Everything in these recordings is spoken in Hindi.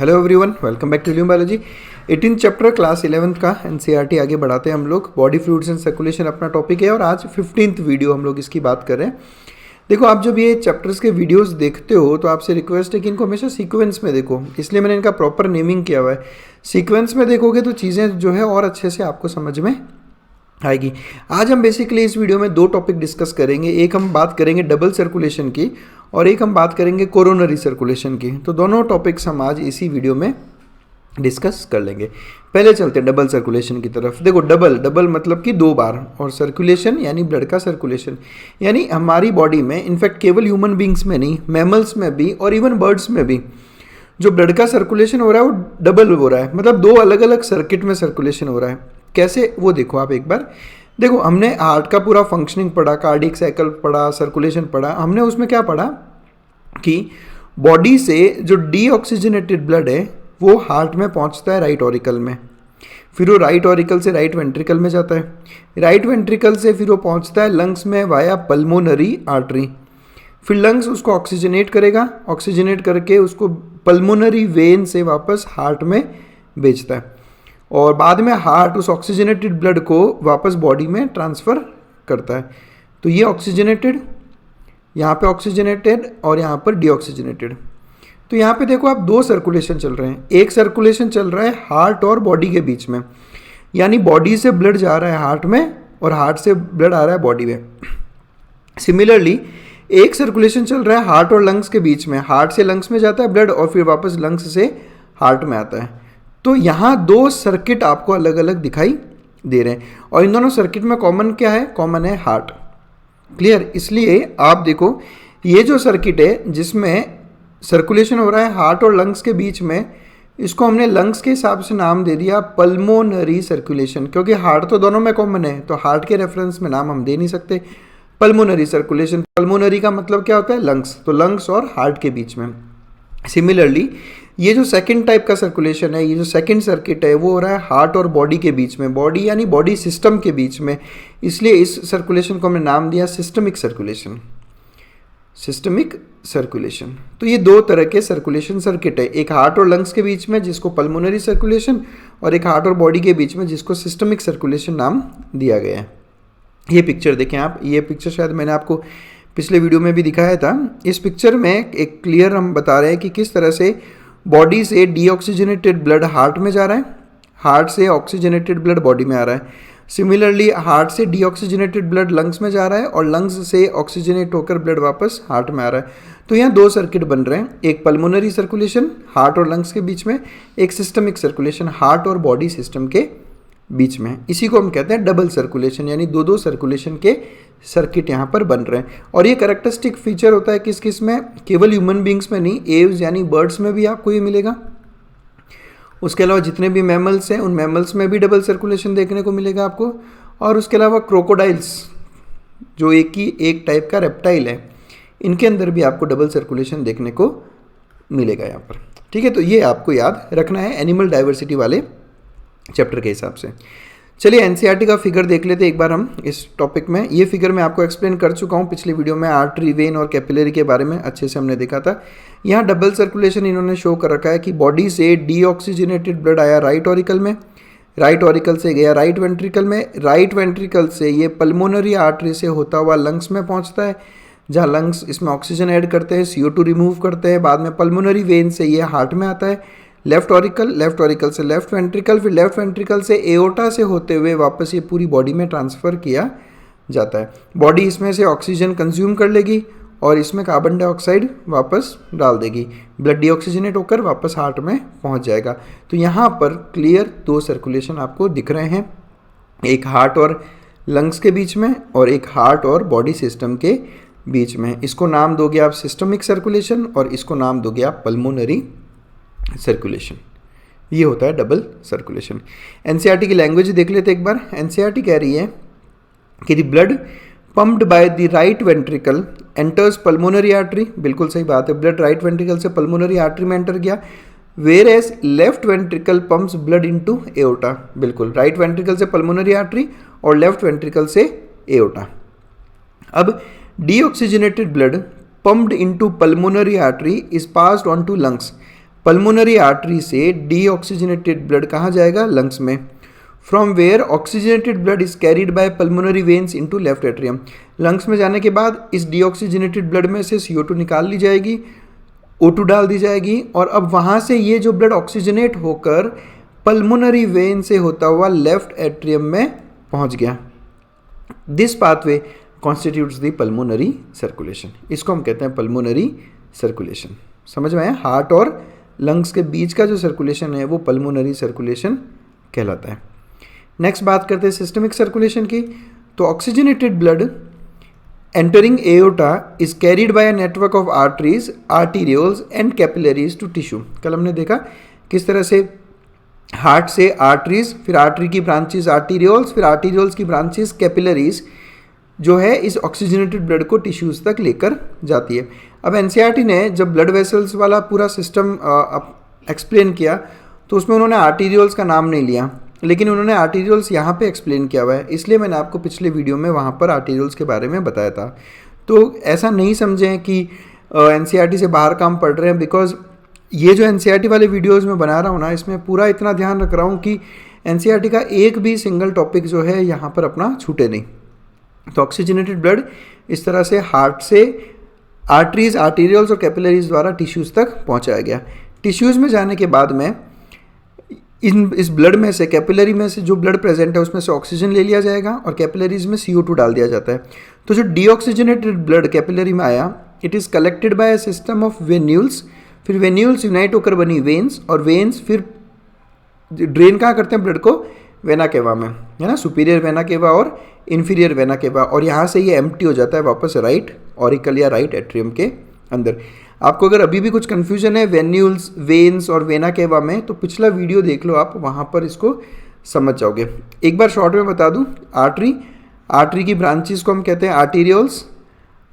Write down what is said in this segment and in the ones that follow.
Hello everyone, welcome back to Lume biology. 18 chapter class 11th का एनसीईआरटी आगे बढ़ाते हैं हम लोग। बॉडी फ्लूइड्स एंड सर्कुलेशन अपना टॉपिक है और आज 15th वीडियो हम लोग इसकी बात कर रहे हैं। देखो, आप जब ये चैप्टर्स के वीडियोस देखते हो तो आपसे रिक्वेस्ट है कि इनको हमेशा सीक्वेंस में देखो, इसलिए मैंने इनका प्रॉपर नेमिंग किया हुआ है। सीक्वेंस में देखोगे तो चीज़ें जो है और अच्छे से आपको समझ में आएगी। आज हम बेसिकली इस वीडियो में दो टॉपिक डिस्कस करेंगे। एक हम बात करेंगे डबल सर्कुलेशन की और एक हम बात करेंगे कोरोनरी सर्कुलेशन की। तो दोनों टॉपिक्स हम आज इसी वीडियो में डिस्कस कर लेंगे। पहले चलते हैं डबल सर्कुलेशन की तरफ। देखो, डबल मतलब कि दो बार, और सर्कुलेशन यानी ब्लड का सर्कुलेशन, यानी हमारी बॉडी में, इनफैक्ट केवल ह्यूमन बींग्स में नहीं, मैमल्स में भी और इवन बर्ड्स में भी जो ब्लड का सर्कुलेशन हो रहा है वो डबल हो रहा है, मतलब दो अलग अलग सर्किट में सर्कुलेशन हो रहा है। कैसे, वो देखो आप एक बार। देखो, हमने हार्ट का पूरा फंक्शनिंग पढ़ा, कार्डियक साइकिल पढ़ा, सर्कुलेशन पढ़ा। हमने उसमें क्या पढ़ा कि बॉडी से जो डीऑक्सीजनेटेड ब्लड है वो हार्ट में पहुंचता है राइट ऑरिकल में, फिर वो राइट ऑरिकल से राइट वेंट्रिकल में जाता है, राइट वेंट्रिकल से फिर वो पहुंचता है लंग्स में वाया पल्मोनरी आर्टरी, फिर लंग्स उसको ऑक्सीजनेट करेगा, ऑक्सीजनेट करके उसको पल्मोनरी वेन से वापस हार्ट में भेजता है, और बाद में हार्ट उस ऑक्सीजनेटेड ब्लड को वापस बॉडी में ट्रांसफ़र करता है। तो ये ऑक्सीजनेटेड, यहाँ पे ऑक्सीजनेटेड और यहाँ पर डीऑक्सीजनेटेड। तो यहाँ पे देखो आप, दो सर्कुलेशन चल रहे हैं। एक सर्कुलेशन चल रहा है हार्ट और बॉडी के बीच में, यानी बॉडी से ब्लड जा रहा है हार्ट में और हार्ट से ब्लड आ रहा है बॉडी में। सिमिलरली एक सर्कुलेशन चल रहा है हार्ट और लंग्स के बीच में, हार्ट से लंग्स में जाता है ब्लड और फिर वापस लंग्स से हार्ट में आता है। तो यहाँ दो सर्किट आपको अलग अलग दिखाई दे रहे हैं, और इन दोनों सर्किट में कॉमन क्या है? कॉमन है हार्ट। क्लियर? इसलिए आप देखो, ये जो सर्किट है जिसमें सर्कुलेशन हो रहा है हार्ट और लंग्स के बीच में, इसको हमने लंग्स के हिसाब से नाम दे दिया पल्मोनरी सर्कुलेशन, क्योंकि हार्ट तो दोनों में कॉमन है, तो हार्ट के रेफरेंस में नाम हम दे नहीं सकते। पल्मोनरी सर्कुलेशन, पल्मोनरी का मतलब क्या होता है? लंग्स, तो लंग्स और हार्ट के बीच में। सिमिलरली ये जो सेकंड टाइप का सर्कुलेशन है, ये जो सेकंड सर्किट है, वो हो रहा है हार्ट और बॉडी के बीच में, बॉडी यानी बॉडी सिस्टम के बीच में, इसलिए इस सर्कुलेशन को हमने नाम दिया सिस्टमिक सर्कुलेशन। Systemic circulation. तो ये दो तरह के सर्कुलेशन सर्किट है, एक हार्ट और लंग्स के बीच में जिसको पल्मोनरी सर्कुलेशन, और एक हार्ट और बॉडी के बीच में जिसको सिस्टमिक सर्कुलेशन नाम दिया गया है। ये पिक्चर देखें आप, ये पिक्चर शायद मैंने आपको पिछले वीडियो में भी दिखाया था। इस पिक्चर में एक क्लियर हम बता रहे हैं कि किस तरह से बॉडी से डीऑक्सीजनेटेड ब्लड हार्ट में जा रहा है, हार्ट से ऑक्सीजनेटेड ब्लड बॉडी में आ रहा है। सिमिलरली हार्ट से डीऑक्सीजनेटेड ब्लड लंग्स में जा रहा है और लंग्स से ऑक्सीजनेट होकर ब्लड वापस हार्ट में आ रहा है। तो यहाँ दो सर्किट बन रहे हैं, एक पल्मोनरी सर्कुलेशन हार्ट और लंग्स के बीच में, एक सिस्टमिक सर्कुलेशन हार्ट और बॉडी सिस्टम के बीच में। इसी को हम कहते हैं डबल सर्कुलेशन, यानी दो दो सर्कुलेशन के सर्किट यहाँ पर बन रहे हैं। और ये कैरेक्टरिस्टिक फीचर होता है किस किस में? केवल ह्यूमन बींग्स में नहीं, एव्स यानी बर्ड्स में भी आपको ये मिलेगा। उसके अलावा जितने भी मैमल्स हैं उन मैमल्स में भी डबल सर्कुलेशन देखने को मिलेगा आपको। और उसके अलावा क्रोकोडाइल्स, जो एक टाइप का रेप्टाइल है, इनके अंदर भी आपको डबल सर्कुलेशन देखने को मिलेगा यहाँ पर। ठीक है, तो ये आपको याद रखना है एनिमल डाइवर्सिटी वाले चैप्टर के हिसाब से। चलिए एनसीईआरटी का फिगर देख लेते एक बार हम इस टॉपिक में। ये फिगर मैं आपको एक्सप्लेन कर चुका हूँ पिछले वीडियो में, आर्टरी, वेन और कैपिलरी के बारे में अच्छे से हमने देखा था। यहाँ डबल सर्कुलेशन इन्होंने शो कर रखा है कि बॉडी से डीऑक्सीजनेटेड ब्लड आया राइट ऑरिकल में, राइट ऑरिकल से गया राइट वेंट्रिकल में, राइट वेंट्रिकल से ये पल्मोनरी आर्टरी से होता हुआ लंग्स में पहुँचता है, जहाँ लंग्स इसमें ऑक्सीजन ऐड करते हैं, CO2 रिमूव करते हैं, बाद में पल्मोनरी वेन से ये हार्ट में आता है, लेफ्ट ऑरिकल से लेफ्ट वेंट्रिकल, फिर लेफ्ट वेंट्रिकल से एओर्टा से होते हुए वापस ये पूरी बॉडी में ट्रांसफ़र किया जाता है। बॉडी इसमें से ऑक्सीजन कंज्यूम कर लेगी और इसमें कार्बन डाइऑक्साइड वापस डाल देगी, ब्लड डीऑक्सीजनेट होकर वापस हार्ट में पहुंच जाएगा। तो यहाँ पर क्लियर दो सर्कुलेशन आपको दिख रहे हैं, एक हार्ट और लंग्स के बीच में और एक हार्ट और बॉडी सिस्टम के बीच में। इसको नाम दोगे आप सिस्टमिक सर्कुलेशन और इसको नाम दोगे आप पल्मोनरी सर्कुलेशन। ये होता है डबल सर्कुलेशन। एनसीईआरटी की लैंग्वेज देख लेते एक बार। एनसीईआरटी कह रही है कि the blood pumped by the right ventricle enters pulmonary artery, बिल्कुल सही बात है, ब्लड राइट वेंट्रिकल से पल्मोनरी आर्टरी में एंटर किया, whereas left ventricle pumps blood into aorta, बिल्कुल राइट वेंट्रिकल से पल्मोनरी आर्टरी और लेफ्ट वेंट्रिकल से एओर्टा। अब deoxygenated blood pumped into pulmonary artery is passed on to lungs, pulmonary artery से डीऑक्सीजनेटेड ब्लड कहाँ जाएगा? लंग्स में। From where oxygenated blood is carried by pulmonary veins into left atrium. Lungs में जाने के बाद इस डीऑक्सीजनेटेड ब्लड में से CO2 निकाल ली जाएगी, O2 डाल दी जाएगी, और अब वहाँ से ये जो ब्लड ऑक्सीजनेट होकर पल्मोनरी वेन से होता हुआ लेफ्ट एट्रियम में पहुँच गया। This pathway constitutes the pulmonary circulation. इसको हम कहते हैं पल्मोनरी सर्कुलेशन। समझ में आया? हार्ट और लंग्स के बीच का जो सर्कुलेशन है वो पल्मोनरी सर्कुलेशन कहलाता है। नेक्स्ट बात करते हैं सिस्टमिक सर्कुलेशन की। तो oxygenated blood entering aorta is carried by a network of arteries, arterioles and capillaries to tissue. कल हमने देखा किस तरह से हार्ट से आर्टरीज, फिर आर्टरी की ब्रांचेस आर्टीरियोल्स, फिर आर्टीरियोल्स की ब्रांचेस कैपिलरीज जो है इस ऑक्सीजनेटेड ब्लड को टिश्यूज़ तक लेकर जाती है। अब एनसीईआरटी ने जब ब्लड वेसल्स वाला पूरा सिस्टम एक्सप्लेन किया तो उसमें उन्होंने आर्टीरियोल्स का नाम नहीं लिया, लेकिन उन्होंने आर्टीरियोल्स यहाँ पे एक्सप्लेन किया हुआ है, इसलिए मैंने आपको पिछले वीडियो में वहाँ पर आर्टीरियोल्स के बारे में बताया था। तो ऐसा नहीं समझें कि एनसीईआरटी से बाहर काम पढ़ रहे हैं, बिकॉज ये जो एनसीईआरटी वाले वीडियोज़ में बना रहा हूँ ना, इसमें पूरा इतना ध्यान रख रहा हूँ कि एनसीईआरटी का एक भी सिंगल टॉपिक जो है यहाँ पर अपना छूटे नहीं। तो ऑक्सीजनेटेड ब्लड इस तरह से हार्ट से आर्टरीज, आर्टीरियल्स और कैपिलरीज द्वारा टिश्यूज़ तक पहुँचाया गया। टिश्यूज़ में जाने के बाद में इस ब्लड में से, कैपिलरी में से जो ब्लड प्रेजेंट है उसमें से ऑक्सीजन ले लिया जाएगा और कैपिलरीज में CO2 डाल दिया जाता है। तो जो डीऑक्सीजनेटेड ब्लड कैपिलरी में आया, it is collected by a system of venules, फिर वेन्यूल्स यूनाइट होकर बनी वेन्स, और वेन्स फिर ड्रेन कहाँ करते हैं ब्लड को? वेना केवा में, है ना, सुपीरियर वेना केवा और इन्फीरियर वेना केवा, और यहाँ से ये एम्प्टी हो जाता है वापस राइट ऑरिकल या राइट एट्रियम के अंदर। आपको अगर अभी भी कुछ कन्फ्यूजन है वेन्यूल्स, वेन्स और वेना केवा में, तो पिछला वीडियो देख लो आप, वहाँ पर इसको समझ जाओगे। एक बार शॉर्ट में बता दूँ, आर्टरी की ब्रांचेस को हम कहते हैं आर्टीरियोल्स,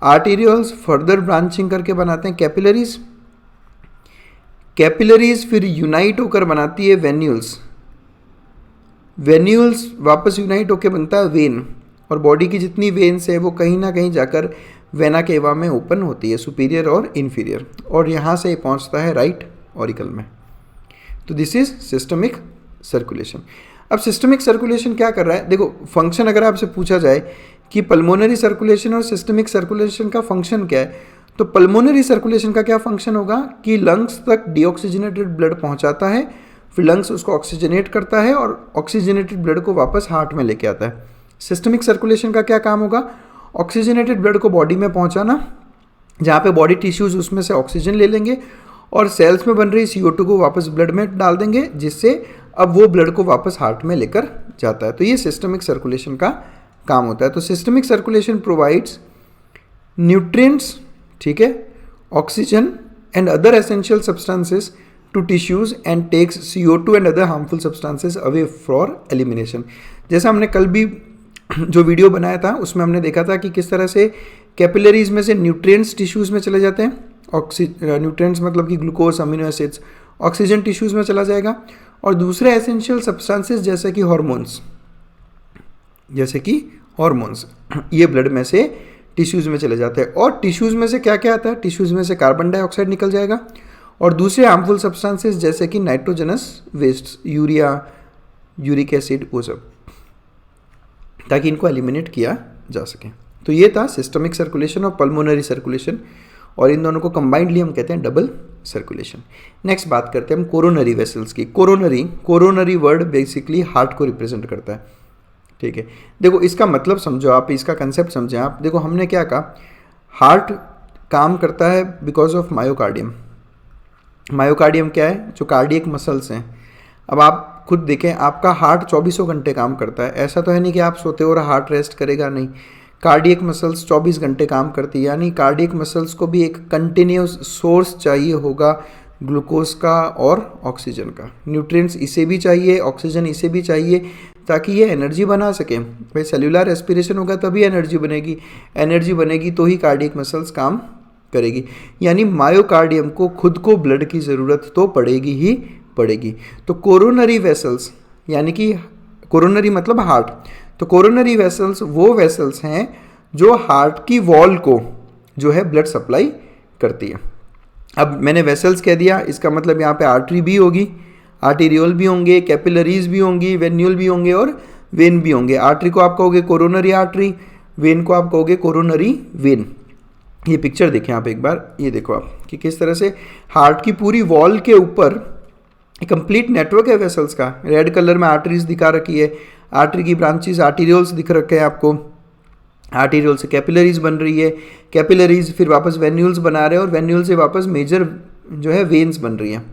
आर्टीरियोल्स फर्दर ब्रांचिंग करके बनाते हैं कैपिलरीज, कैपिलरीज फिर यूनाइट होकर बनाती है वेन्यूल्स, वेन्यूल्स वापस यूनाइट होकर बनता है वेन, और बॉडी की जितनी वेन्स है वो कहीं ना कहीं जाकर वेना केवा में ओपन होती है, सुपीरियर और इन्फीरियर, और यहाँ से पहुँचता है राइट ऑरिकल में। तो दिस इज सिस्टमिक सर्कुलेशन। अब सिस्टमिक सर्कुलेशन क्या कर रहा है? देखो फंक्शन अगर आपसे पूछा जाए कि पल्मोनरी सर्कुलेशन और सिस्टमिक सर्कुलेशन का फंक्शन क्या है, तो पल्मोनरी सर्कुलेशन का क्या फंक्शन होगा कि लंग्स तक डीऑक्सीजनेटेड ब्लड पहुँचाता है, फिर लंग्स उसको ऑक्सीजनेट करता है और ऑक्सीजनेटेड ब्लड को वापस हार्ट में लेके आता है। सिस्टमिक सर्कुलेशन का क्या काम होगा? ऑक्सीजनेटेड ब्लड को बॉडी में पहुंचाना, जहाँ पे बॉडी टिश्यूज़ उसमें से ऑक्सीजन ले लेंगे और सेल्स में बन रही CO2 को वापस ब्लड में डाल देंगे, जिससे अब वो ब्लड को वापस हार्ट में लेकर जाता है। तो ये सिस्टमिक सर्कुलेशन का काम होता है। तो सिस्टमिक सर्कुलेशन प्रोवाइड्स न्यूट्रिएंट्स, ठीक है, oxygen and other essential substances to tissues and takes CO2 and other harmful substances away for elimination. जैसा हमने कल भी जो वीडियो बनाया था उसमें हमने देखा था कि किस तरह से कैपिलरीज में से न्यूट्रिएंट्स टिश्यूज़ में चले जाते हैं, न्यूट्रिएंट्स मतलब कि glucose, amino acids, oxygen tissues में चला जाएगा, और दूसरे एसेंशियल सब्सटेंसेस जैसे कि हॉर्मोन्स ये ब्लड में से टिश्यूज़ में चले जाते हैं। और टिश्यूज़ में से क्या क्या आता है? टिश्यूज़ में से कार्बन डाइऑक्साइड निकल जाएगा और दूसरे हार्मफुल सब्सटेंसेस जैसे कि nitrogenous waste, urea, uric acid, वो सब, ताकि इनको एलिमिनेट किया जा सके। तो ये था सिस्टमिक सर्कुलेशन और पल्मोनरी सर्कुलेशन, और इन दोनों को कंबाइंडली हम कहते हैं डबल सर्कुलेशन। नेक्स्ट बात करते हैं हम कोरोनरी वेसल्स की। कोरोनरी वर्ड बेसिकली हार्ट को रिप्रेजेंट करता है, ठीक है। देखो इसका मतलब समझो आप, इसका कंसेप्ट समझें आप। देखो हमने क्या कहा, हार्ट काम करता है बिकॉज ऑफ मायोकार्डियम। मायोकार्डियम क्या है? जो कार्डियक मसल्स हैं। अब आप खुद देखें, आपका हार्ट 24 घंटे काम करता है, ऐसा तो है नहीं कि आप सोते हो और हार्ट रेस्ट करेगा, नहीं। कार्डियक मसल्स 24 घंटे काम करती है, यानी कार्डियक मसल्स को भी एक कंटिन्यूस सोर्स चाहिए होगा ग्लूकोज का और ऑक्सीजन का। न्यूट्रिएंट्स इसे भी चाहिए, ऑक्सीजन इसे भी चाहिए, ताकि ये एनर्जी बना सके। भाई सेल्यूलर रेस्पिरेशन होगा तभी एनर्जी बनेगी, एनर्जी बनेगी तो ही कार्डियक मसल्स काम करेगी। यानी मायोकार्डियम को खुद को ब्लड की ज़रूरत तो पड़ेगी ही पड़ेगी। तो कोरोनरी वेसल्स, यानी कि कोरोनरी मतलब हार्ट, तो कोरोनरी वेसल्स वो वेसल्स हैं जो हार्ट की वॉल को जो है ब्लड सप्लाई करती है। अब मैंने वेसल्स कह दिया, इसका मतलब यहाँ पे आर्टरी भी होगी, आर्टीरियोल भी होंगे, कैपिलरीज भी होंगी, वेन्यूल भी होंगे और वेन भी होंगे। आर्टरी को आप कहोगे कोरोनरी आर्टरी, वेन को आप कहोगे कोरोनरी वेन। ये पिक्चर देखें आप एक बार, ये देखो आप कि किस तरह से हार्ट की पूरी वॉल के ऊपर कंप्लीट नेटवर्क है वेसल्स का। रेड कलर में आर्टरीज दिखा रखी है, आर्टरी की ब्रांचेस आर्टीरियोल्स दिख रखे हैं आपको, आर्टीरियल से कैपिलरीज बन रही है, कैपिलरीज फिर वापस वेन्यूल्स बना रहे हैं और वेन्यूल से वापस मेजर जो है वेन्स बन रही हैं।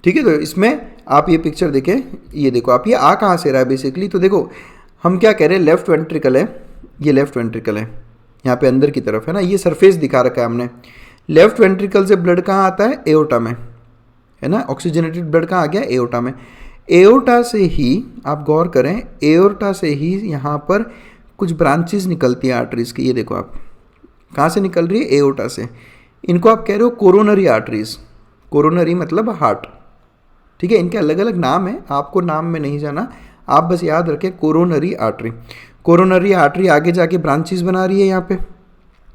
ठीक है, तो इसमें आप ये पिक्चर देखें, ये देखो आप, ये आ कहाँ से रहा है बेसिकली। तो देखो हम क्या कह रहे हैं, लेफ्ट वेंट्रिकल है, ये लेफ्ट वेंट्रिकल है, यहाँ पे अंदर की तरफ है ना, ये सरफेस दिखा रखा है हमने। लेफ्ट वेंट्रिकल से ब्लड कहाँ आता है, एओर्टा में, है ना। ऑक्सीजनेटेड ब्लड कहाँ आ गया, एओर्टा में। एओर्टा से ही आप गौर करें, एओर्टा से ही यहाँ पर कुछ ब्रांचेस निकलती हैं आर्टरीज की। ये देखो आप कहाँ से निकल रही है, एओर्टा से। इनको आप कह रहे हो कोरोनरी आर्टरीज। कोरोनरी मतलब हार्ट, ठीक है। इनके अलग अलग नाम है, आपको नाम में नहीं जाना, आप बस याद रखें कोरोनरी आर्टरी। कोरोनरी आर्टरी आगे जाके ब्रांचेस बना रही है यहाँ पे,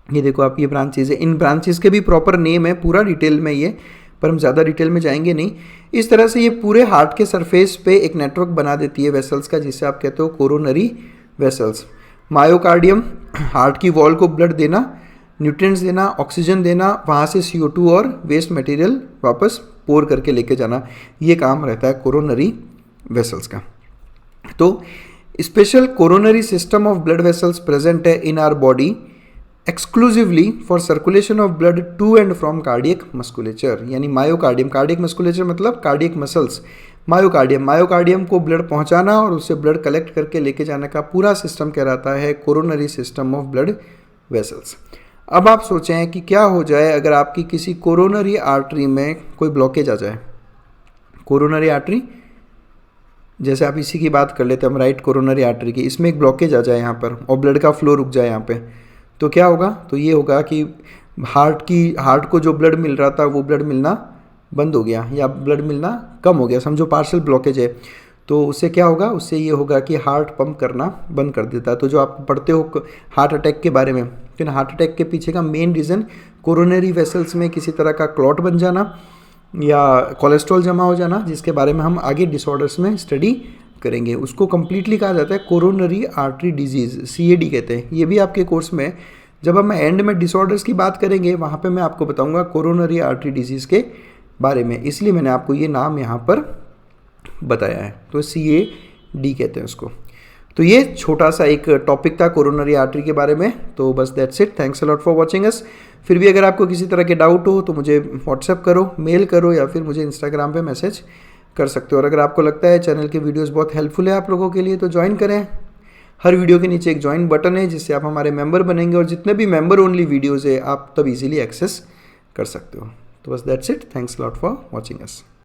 ये देखो आप, ये ब्रांचेस है। इन ब्रांचेस के भी प्रॉपर नेम है, पूरा डिटेल में ये, पर हम ज़्यादा डिटेल में जाएंगे नहीं। इस तरह से ये पूरे हार्ट के सरफेस पे एक नेटवर्क बना देती है वेसल्स का, जिसे आप कहते हो कोरोनरी वेसल्स। मायोकार्डियम, हार्ट की वॉल को ब्लड देना, न्यूट्रिएंट्स देना, ऑक्सीजन देना, वहाँ से CO2 और वेस्ट मटेरियल वापस पोर करके लेके जाना, ये काम रहता है कोरोनरी वेसल्स का। तो special coronary system of blood vessels present है in our body exclusively for circulation of blood to and from cardiac musculature, यानी मायोकार्डियम। कार्डियक मस्कुलेचर मतलब कार्डियक मसल्स, मायोकार्डियम, मायोकार्डियम को ब्लड पहुंचाना और उससे ब्लड कलेक्ट करके लेके जाने का पूरा सिस्टम कहलाता है coronary system of blood vessels. अब आप सोचें कि क्या हो जाए अगर आपकी किसी कोरोनरी आर्टरी में कोई ब्लॉकेज आ जाए। कोरोनरी आर्टरी, जैसे आप इसी की बात कर लेते हैं हम, राइट कोरोनरी आर्टरी की, इसमें एक ब्लॉकेज आ जाए यहाँ पर और ब्लड का फ्लो रुक जाए यहाँ पे, तो क्या होगा, तो ये होगा कि हार्ट को जो ब्लड मिल रहा था वो ब्लड मिलना बंद हो गया या ब्लड मिलना कम हो गया, समझो पार्शियल ब्लॉकेज है। तो उससे क्या होगा, उससे ये होगा कि हार्ट पंप करना बंद कर देता है। तो जो आप पढ़ते हो हार्ट अटैक के बारे में, तो हार्ट अटैक के पीछे का मेन रीज़न कोरोनरी वेसल्स में किसी तरह का क्लॉट बन जाना या कोलेस्ट्रॉल जमा हो जाना, जिसके बारे में हम आगे डिसऑर्डर्स में स्टडी करेंगे। उसको कम्प्लीटली कहा जाता है कोरोनरी आर्टरी डिजीज़, CAD कहते हैं। ये भी आपके कोर्स में, जब हम एंड में डिसऑर्डर्स की बात करेंगे वहाँ पे मैं आपको बताऊँगा कोरोनरी आर्टरी डिजीज़ के बारे में, इसलिए मैंने आपको ये नाम यहाँ पर बताया है। तो CAD कहते हैं उसको। तो ये छोटा सा एक टॉपिक था कोरोनरी आर्टरी के बारे में। तो बस that's it, thanks a lot for watching us. फिर भी अगर आपको किसी तरह के डाउट हो तो मुझे व्हाट्सएप करो, मेल करो या फिर मुझे इंस्टाग्राम पे मैसेज कर सकते हो। और अगर आपको लगता है चैनल के वीडियोस बहुत हेल्पफुल है आप लोगों के लिए तो ज्वाइन करें। हर वीडियो के नीचे एक ज्वाइन बटन है जिससे आप हमारे मेंबर बनेंगे और जितने भी मेंबर ओनली वीडियोज़ है आप तब ईजिली एक्सेस कर सकते हो। तो बस that's it, thanks lot for watching us.